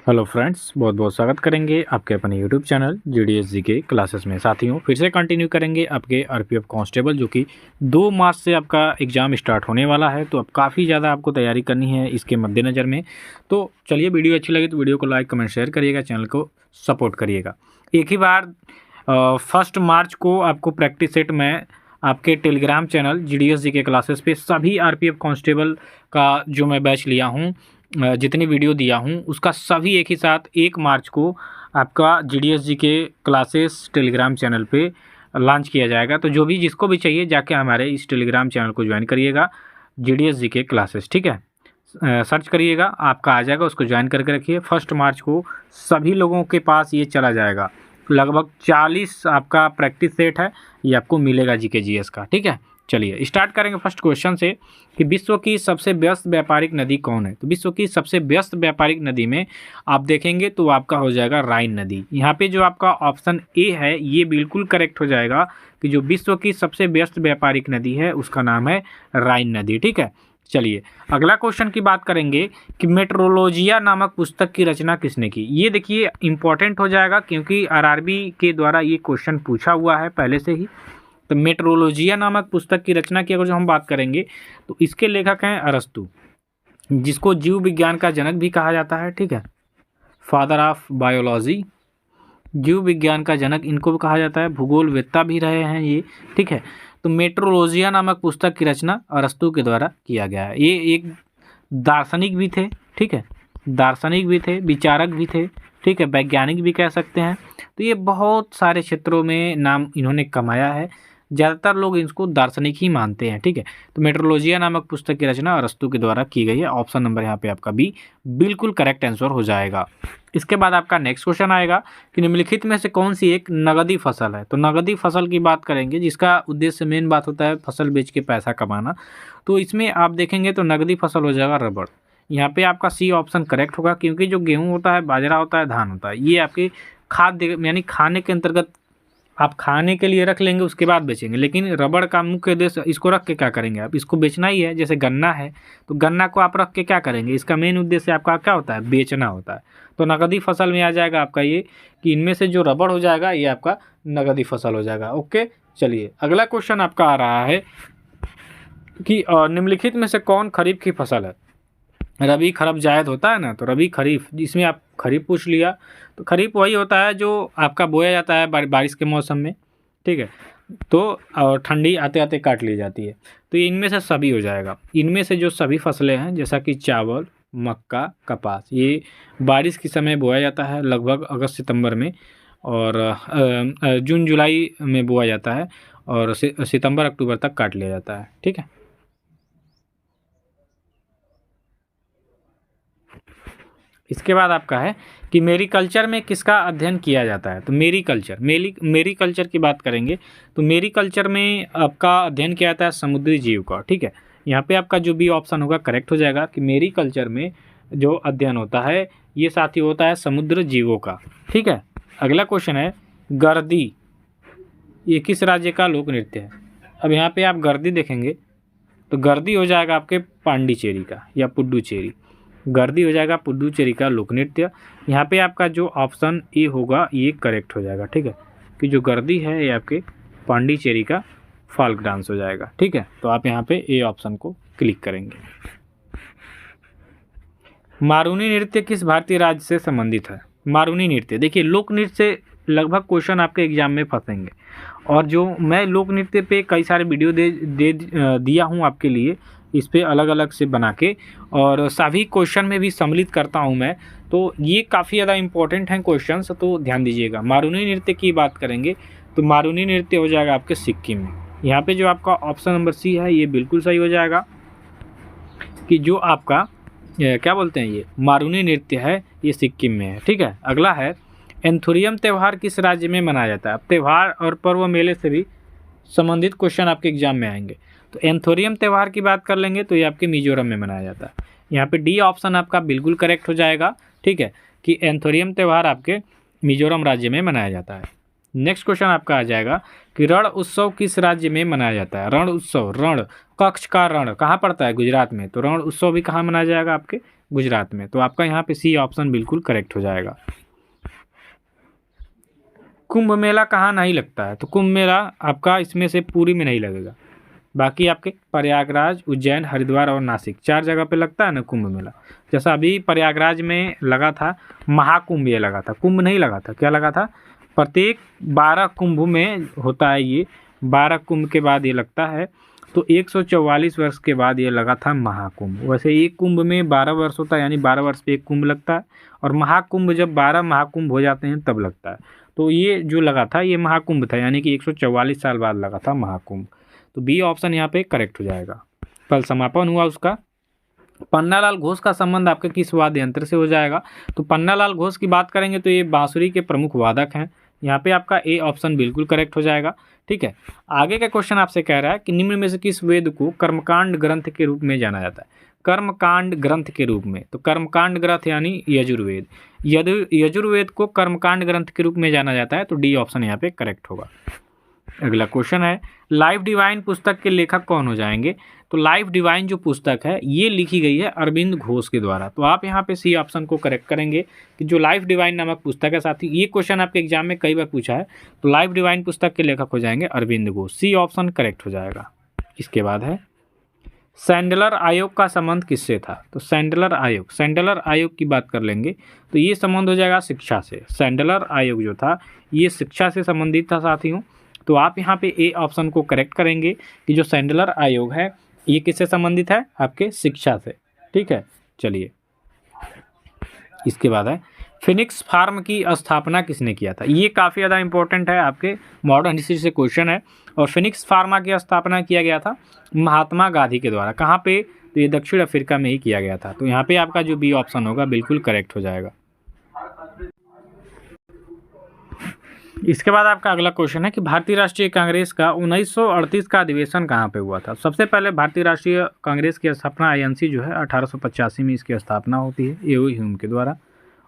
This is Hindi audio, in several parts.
हेलो फ्रेंड्स, बहुत बहुत स्वागत करेंगे आपके अपने YouTube channel GDS GK classes में। साथियों, फिर से कंटिन्यू करेंगे आपके आरपीएफ कांस्टेबल, जो कि 2 मार्च से आपका एग्ज़ाम स्टार्ट होने वाला है। तो अब काफ़ी ज़्यादा आपको तैयारी करनी है इसके मद्देनज़र में। तो चलिए, वीडियो अच्छी लगे तो वीडियो को लाइक कमेंट शेयर करिएगा, चैनल को सपोर्ट करिएगा। एक ही बार 1 मार्च को आपको प्रैक्टिस सेट में आपके Telegram channel GDS GK classes पे सभी आरपीएफ कांस्टेबल का जो मैं बैच लिया हूँ, जितनी वीडियो दिया हूँ उसका सभी एक ही साथ 1 मार्च को आपका GDS GK classes Telegram channel पे लॉन्च किया जाएगा। तो जो भी जिसको भी चाहिए जाके हमारे इस टेलीग्राम चैनल को ज्वाइन करिएगा, जीडीएस जीके क्लासेस, ठीक है। सर्च करिएगा, आपका आ जाएगा, उसको ज्वाइन करके रखिए। 1 मार्च को सभी लोगों के पास ये चला जाएगा। लगभग 40 आपका प्रैक्टिस सेट है, ये आपको मिलेगा जीके जीएस का, ठीक है। चलिए स्टार्ट करेंगे फर्स्ट क्वेश्चन से कि विश्व की सबसे व्यस्त व्यापारिक नदी कौन है। तो विश्व की सबसे व्यस्त व्यापारिक नदी में आप देखेंगे तो आपका हो जाएगा राइन नदी। यहाँ पे जो आपका ऑप्शन ए है ये बिल्कुल करेक्ट हो जाएगा कि जो विश्व की सबसे व्यस्त व्यापारिक नदी है उसका नाम है राइन नदी, ठीक है। चलिए अगला क्वेश्चन की बात करेंगे कि मेट्रोलॉजिया नामक पुस्तक की रचना किसने की। ये देखिए इंपॉर्टेंट हो जाएगा क्योंकि आरआरबी के द्वारा ये क्वेश्चन पूछा हुआ है पहले से ही। तो मेट्रोलॉजिया नामक पुस्तक की रचना की अगर जो हम बात करेंगे तो इसके लेखक हैं अरस्तु, जिसको जीव विज्ञान का जनक भी कहा जाता है, ठीक है। फादर ऑफ बायोलॉजी, जीव विज्ञान का जनक इनको भी कहा जाता है, भूगोलवेत्ता भी रहे हैं ये, ठीक है। तो मेट्रोलॉजिया नामक पुस्तक की रचना अरस्तु के द्वारा किया गया है। ये एक दार्शनिक भी थे, ठीक है, दार्शनिक भी थे, विचारक भी थे, ठीक है, वैज्ञानिक भी कह सकते हैं। तो ये बहुत सारे क्षेत्रों में नाम इन्होंने कमाया है, ज़्यादातर लोग इसको दार्शनिक ही मानते हैं, ठीक है। तो मेट्रोलॉजिया नामक पुस्तक की रचना अरस्तु के द्वारा की गई है। ऑप्शन नंबर यहाँ पे आपका बी बिल्कुल करेक्ट आंसर हो जाएगा। इसके बाद आपका नेक्स्ट क्वेश्चन आएगा कि निम्नलिखित में से कौन सी एक नगदी फसल है। तो नगदी फसल की बात करेंगे जिसका उद्देश्य मेन बात होता है फसल बेच के पैसा कमाना। तो इसमें आप देखेंगे तो नगदी फसल हो जाएगा रबड़। यहाँ पे आपका सी ऑप्शन करेक्ट होगा क्योंकि जो गेहूँ होता है, बाजरा होता है, धान होता है, ये आपके खाद्य यानी खाने के अंतर्गत आप खाने के लिए रख लेंगे उसके बाद बेचेंगे। लेकिन रबड़ का मुख्य उद्देश्य इसको रख के क्या करेंगे, आप इसको बेचना ही है। जैसे गन्ना है तो गन्ना को आप रख के क्या करेंगे, इसका मेन उद्देश्य आपका क्या होता है, बेचना होता है। तो नगदी फसल में आ जाएगा आपका ये कि इनमें से जो रबड़ हो जाएगा ये आपका नगदी फसल हो जाएगा। ओके, चलिए अगला क्वेश्चन आपका आ रहा है कि निम्नलिखित में से कौन खरीफ की फसल है। रबी खरीफ जायद होता है ना, तो रबी खरीफ, जिसमें आप खरीफ पूछ लिया तो खरीफ वही होता है जो आपका बोया जाता है बारिश के मौसम में, ठीक है। तो और ठंडी आते आते काट ली जाती है। तो ये इनमें से सभी हो जाएगा। इनमें से जो सभी फसलें हैं जैसा कि चावल, मक्का, कपास, ये बारिश के समय बोया जाता है लगभग अगस्त सितंबर में, और जून जुलाई में बोया जाता है और सितंबर अक्टूबर तक काट लिया जाता है, ठीक है। इसके बाद आपका है कि मेरीकल्चर में किसका अध्ययन किया जाता है। तो मेरीकल्चर की बात करेंगे तो मेरीकल्चर में आपका अध्ययन किया जाता है समुद्री जीव का, ठीक है। यहाँ पे आपका जो भी ऑप्शन होगा करेक्ट हो जाएगा कि मेरीकल्चर में जो अध्ययन होता है ये साथी होता है समुद्र जीवों का, ठीक है। अगला क्वेश्चन है गर्दी, ये किस राज्य का लोक नृत्य है। अब यहाँ पे आप गर्दी देखेंगे तो गर्दी हो जाएगा आपके पांडिचेरी का या पुडुचेरी। गर्दी हो जाएगा पुडुचेरी का लोक नृत्य। यहाँ पे आपका जो ऑप्शन ए होगा ये करेक्ट हो जाएगा, ठीक है, कि जो गर्दी है ये आपके पांडिचेरी का फाल्क डांस हो जाएगा, ठीक है। तो आप यहाँ पे ए ऑप्शन को क्लिक करेंगे। मारूनी नृत्य किस भारतीय राज्य से संबंधित है। मारूनी नृत्य देखिए, लोक नृत्य से लगभग क्वेश्चन आपके एग्जाम में फंसेंगे, और जो मैं लोक नृत्य पे कई सारे वीडियो दिया हूँ आपके लिए, इस पे अलग अलग से बना के, और सभी क्वेश्चन में भी सम्मिलित करता हूँ मैं। तो ये काफ़ी ज़्यादा इंपॉर्टेंट हैं क्वेश्चंस, तो ध्यान दीजिएगा। मारूनी नृत्य की बात करेंगे तो मारूनी नृत्य हो जाएगा आपके सिक्किम में। यहाँ पे जो आपका ऑप्शन नंबर सी है ये बिल्कुल सही हो जाएगा कि जो आपका क्या बोलते हैं ये मारूनी नृत्य है ये सिक्किम में है, ठीक है। अगला है एंथोरियम त्यौहार किस राज्य में मनाया जाता है। अब त्यौहार और पर्व मेले से भी संबंधित क्वेश्चन आपके एग्जाम में आएंगे। तो एंथोरियम त्यौहार की बात कर लेंगे तो ये आपके मिजोरम में मनाया जाता है। यहाँ पे डी ऑप्शन आपका बिल्कुल करेक्ट हो जाएगा, ठीक है, कि एंथोरियम त्यौहार आपके मिजोरम राज्य में मनाया जाता है। नेक्स्ट क्वेश्चन आपका आ जाएगा कि रण उत्सव किस राज्य में मनाया जाता है। रण उत्सव, रण कक्ष का रण कहाँ पड़ता है, गुजरात में। तो रण उत्सव भी कहाँ मनाया जाएगा, आपके गुजरात में। तो आपका यहाँ पे सी ऑप्शन बिल्कुल करेक्ट हो जाएगा। कुंभ मेला कहाँ नहीं लगता है? तो कुंभ मेला आपका इसमें से पूरी में नहीं लगेगा, बाकी आपके प्रयागराज, उज्जैन, हरिद्वार और नासिक 4 जगह पे लगता है ना कुंभ मेला। जैसा अभी प्रयागराज में लगा था महाकुंभ, ये लगा था, कुंभ नहीं लगा था। क्या लगा था? प्रत्येक 12 कुंभ में होता है ये, 12 कुंभ के बाद ये लगता है। तो 144 वर्ष के बाद ये लगा था महाकुंभ। वैसे एक कुंभ में 12 वर्ष होता है, यानी 12 वर्ष पे एक कुंभ लगता है, और महाकुंभ जब 12 महाकुंभ हो जाते हैं तब लगता है। तो ये जो लगा था ये महाकुंभ था, यानी कि 144 साल बाद लगा था महाकुंभ। तो बी ऑप्शन यहाँ पे करेक्ट हो जाएगा। कल समापन हुआ उसका। पन्नालाल घोष का संबंध आपके किस वाद्य यंत्र से हो जाएगा? तो पन्नालाल घोष की बात करेंगे तो ये बांसुरी के प्रमुख वादक हैं। यहाँ पे आपका ए ऑप्शन बिल्कुल करेक्ट हो जाएगा। ठीक है, आगे का क्वेश्चन आपसे कह रहा है कि निम्न में से किस वेद को कर्मकांड ग्रंथ के रूप में जाना जाता है? कर्मकांड ग्रंथ के रूप में, तो कर्मकांड ग्रंथ यानी यजुर्वेद। यजुर्वेद को कर्मकांड ग्रंथ के रूप में जाना जाता है। तो डी ऑप्शन यहाँ पे करेक्ट होगा। अगला क्वेश्चन है, लाइफ डिवाइन पुस्तक के लेखक कौन हो जाएंगे? तो लाइफ डिवाइन जो पुस्तक है ये लिखी गई है अरविंद घोष के द्वारा। तो आप यहाँ पे सी ऑप्शन को करेक्ट करेंगे कि जो लाइफ डिवाइन नामक पुस्तक है, साथी ये क्वेश्चन आपके एग्जाम में कई बार पूछा है। तो लाइफ डिवाइन पुस्तक के लेखक हो जाएंगे Arvind Ghosh. C option correct हो जाएगा। इसके बाद है, सैंडलर आयोग का संबंध किससे था? तो सैंडलर आयोग की बात कर लेंगे तो ये संबंध हो जाएगा शिक्षा से। सैंडलर आयोग जो था ये शिक्षा से संबंधित था साथियों। तो आप यहाँ पे ए ऑप्शन को करेक्ट करेंगे कि जो सैंडलर आयोग है ये किससे संबंधित है? आपके शिक्षा से। ठीक है, चलिए इसके बाद है, फिनिक्स फार्म की स्थापना किसने किया था? ये काफ़ी ज़्यादा इंपॉर्टेंट है, आपके मॉडर्न हिस्ट्री से क्वेश्चन है। और फिनिक्स फार्मा की स्थापना किया गया था महात्मा गांधी के द्वारा। कहाँ पे? तो ये दक्षिण अफ्रीका में ही किया गया था। तो यहाँ पे आपका जो बी ऑप्शन होगा बिल्कुल करेक्ट हो जाएगा। इसके बाद आपका अगला क्वेश्चन है कि भारतीय राष्ट्रीय कांग्रेस का 1938 का अधिवेशन कहाँ पे हुआ था? सबसे पहले भारतीय राष्ट्रीय कांग्रेस की स्थापना आईएनसी जो है 1885 में इसकी स्थापना होती है ए.ओ. ह्यूम के द्वारा,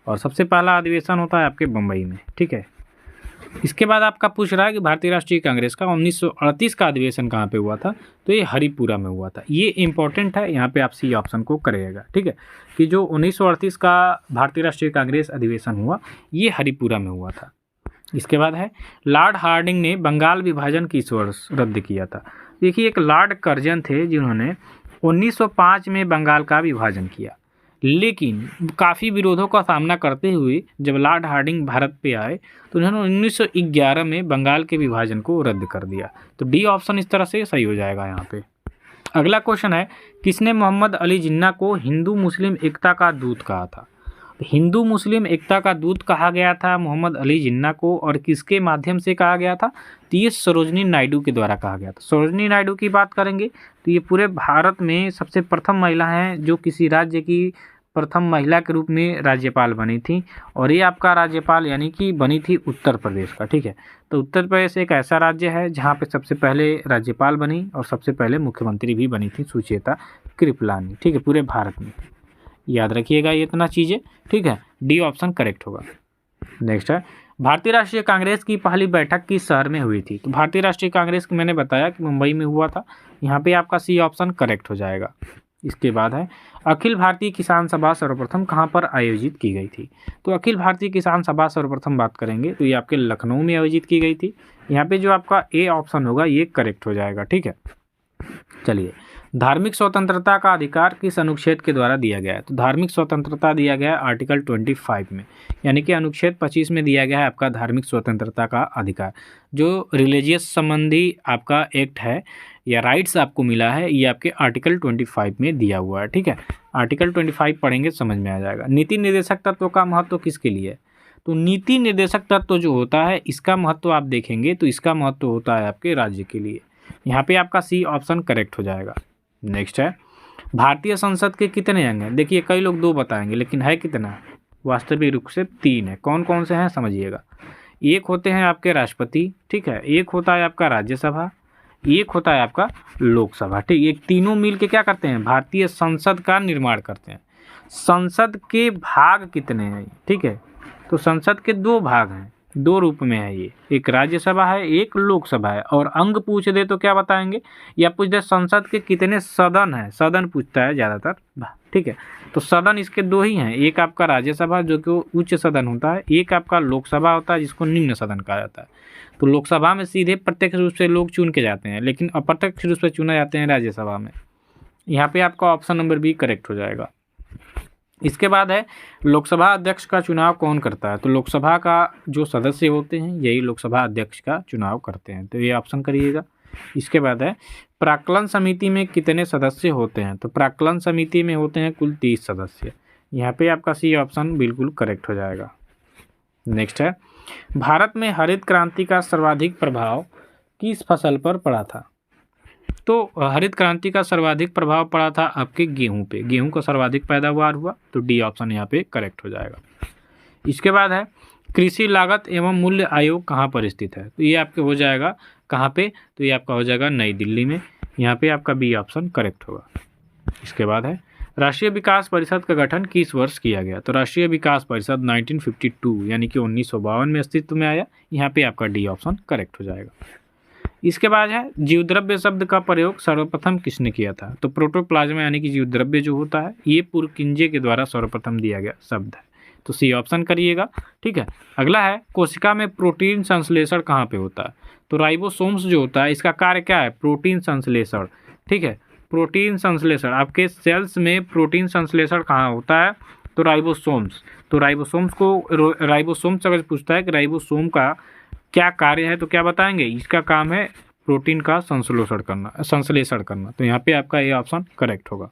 और सबसे पहला अधिवेशन होता है आपके बम्बई में। ठीक है, इसके बाद आपका पूछ रहा है कि भारतीय राष्ट्रीय कांग्रेस का 1938 का अधिवेशन कहाँ पे हुआ था? तो ये हरिपुरा में हुआ था। ये इंपॉर्टेंट है, यहाँ पे आप सी ऑप्शन को करिएगा। ठीक है, कि जो 1938 का भारतीय राष्ट्रीय कांग्रेस अधिवेशन हुआ ये हरिपुरा में हुआ था। इसके बाद है, लॉर्ड हार्डिंग ने बंगाल विभाजन किस वर्ष रद्द किया था? देखिए, एक लॉर्ड कर्जन थे जिन्होंने 1905 में बंगाल का विभाजन किया, लेकिन काफ़ी विरोधों का सामना करते हुए जब लॉर्ड हार्डिंग भारत पे आए तो उन्होंने 1911 में बंगाल के विभाजन को रद्द कर दिया। तो डी ऑप्शन इस तरह से सही हो जाएगा यहाँ पे। अगला क्वेश्चन है, किसने मोहम्मद अली जिन्ना को हिंदू मुस्लिम एकता का दूत कहा था? हिंदू मुस्लिम एकता का दूत कहा गया था मोहम्मद अली जिन्ना को, और किसके माध्यम से कहा गया था? तो ये सरोजनी नायडू के द्वारा कहा गया था। सरोजनी नायडू की बात करेंगे तो ये पूरे भारत में सबसे प्रथम महिला हैं जो किसी राज्य की प्रथम महिला के रूप में राज्यपाल बनी थी, और ये आपका राज्यपाल यानी कि बनी थी उत्तर प्रदेश का। ठीक है, तो उत्तर प्रदेश एक ऐसा राज्य है जहाँ पे सबसे पहले राज्यपाल बनी और सबसे पहले मुख्यमंत्री भी बनी थी सुचेता कृपलानी। ठीक है, पूरे भारत में याद रखिएगा ये इतना चीज़ें। ठीक है, डी ऑप्शन करेक्ट होगा। नेक्स्ट है, भारतीय राष्ट्रीय कांग्रेस की पहली बैठक किस शहर में हुई थी? तो भारतीय राष्ट्रीय कांग्रेस की मैंने बताया कि मुंबई में हुआ था। यहाँ पे आपका सी ऑप्शन करेक्ट हो जाएगा। इसके बाद है, अखिल भारतीय किसान सभा सर्वप्रथम कहाँ पर आयोजित की गई थी? तो अखिल भारतीय किसान सभा सर्वप्रथम बात करेंगे तो ये आपके लखनऊ में आयोजित की गई थी। यहाँ पे जो आपका ए ऑप्शन होगा ये करेक्ट हो जाएगा। ठीक है, चलिए, धार्मिक स्वतंत्रता का अधिकार किस अनुच्छेद के द्वारा दिया गया है? तो धार्मिक स्वतंत्रता दिया गया है आर्टिकल 25 में, यानी कि अनुच्छेद 25 में दिया गया है आपका धार्मिक स्वतंत्रता का अधिकार। जो रिलीजियस संबंधी आपका एक्ट है या राइट्स आपको मिला है ये आपके आर्टिकल 25 में दिया हुआ है। ठीक है, आर्टिकल 25 पढ़ेंगे समझ में आ जाएगा। नीति निर्देशक तत्व का महत्व किसके लिए है? तो नीति निर्देशक तत्व जो होता है इसका महत्व आप देखेंगे तो इसका महत्व होता है आपके राज्य के लिए। यहाँ पे आपका सी ऑप्शन करेक्ट हो जाएगा। नेक्स्ट है, भारतीय संसद के कितने अंग हैं? देखिए, कई लोग 2 बताएंगे लेकिन है कितना? वास्तविक रूप से 3 है। कौन कौन से हैं समझिएगा। एक होते हैं आपके राष्ट्रपति, ठीक है, एक होता है आपका राज्यसभा, एक होता है आपका लोकसभा। ठीक, ये तीनों मिल के क्या करते हैं? भारतीय संसद का निर्माण करते हैं। संसद के भाग कितने हैं? ठीक है, तो संसद के 2 भाग हैं, 2 रूप में है ये, एक राज्यसभा है एक लोकसभा है। और अंग पूछ दे तो क्या बताएंगे? या पूछ दे संसद के कितने सदन हैं? सदन पूछता है ज़्यादातर। ठीक है। तो सदन इसके दो ही हैं, एक आपका राज्यसभा जो कि उच्च सदन होता है, एक आपका लोकसभा होता है जिसको निम्न सदन कहा जाता है। तो लोकसभा में सीधे प्रत्यक्ष रूप से लोग चुन के जाते हैं, लेकिन अप्रत्यक्ष रूप से चुने जाते हैं राज्यसभा में। यहाँ पे आपका ऑप्शन नंबर बी करेक्ट हो जाएगा। इसके बाद है लोकसभा अध्यक्ष का चुनाव कौन करता है? तो लोकसभा का जो सदस्य होते हैं यही लोकसभा अध्यक्ष का चुनाव करते हैं, तो ये ऑप्शन करिएगा। इसके बाद है प्राक्कलन समिति में कितने सदस्य होते हैं? तो प्राक्कलन समिति में होते हैं कुल 30 सदस्य। यहाँ पे आपका सी ऑप्शन बिल्कुल करेक्ट हो जाएगा। नेक्स्ट है भारत में हरित क्रांति का सर्वाधिक प्रभाव किस फसल पर पड़ा था? तो हरित क्रांति का सर्वाधिक प्रभाव पड़ा था आपके गेहूं पे, गेहूं का सर्वाधिक पैदावार हुआ, तो डी ऑप्शन यहाँ पे करेक्ट हो जाएगा। इसके बाद है कृषि लागत एवं मूल्य आयोग कहाँ पर स्थित है? तो ये आपके हो जाएगा कहाँ पे? तो ये आपका हो जाएगा नई दिल्ली में। यहाँ पे आपका बी ऑप्शन करेक्ट होगा। इसके बाद है राष्ट्रीय विकास परिषद का गठन किस वर्ष किया गया? तो राष्ट्रीय विकास परिषद 1952 यानी कि 1952 में अस्तित्व में आया। यहाँ पे आपका डी ऑप्शन करेक्ट हो जाएगा। इसके बाद है जीवद्रव्य शब्द का प्रयोग सर्वप्रथम किसने किया था? तो प्रोटोप्लाज्मा यानी कि जीवद्रव्य जो होता है ये पुरकिंजे के द्वारा सर्वप्रथम दिया गया शब्द है, तो सी ऑप्शन करिएगा। ठीक है। अगला है कोशिका में प्रोटीन संश्लेषण कहाँ पे होता है? तो राइबोसोम्स जो होता है इसका कार्य क्या है? प्रोटीन संश्लेषण। ठीक है, प्रोटीन संश्लेषण। आपके सेल्स में प्रोटीन संश्लेषण कहाँ होता है? तो राइबोसोम्स। तो राइबोसोम्स अगर पूछता है कि राइबोसोम का क्या कार्य है तो क्या बताएंगे? इसका काम है प्रोटीन का संश्लेषण करना। तो यहाँ पे आपका ये ऑप्शन करेक्ट होगा।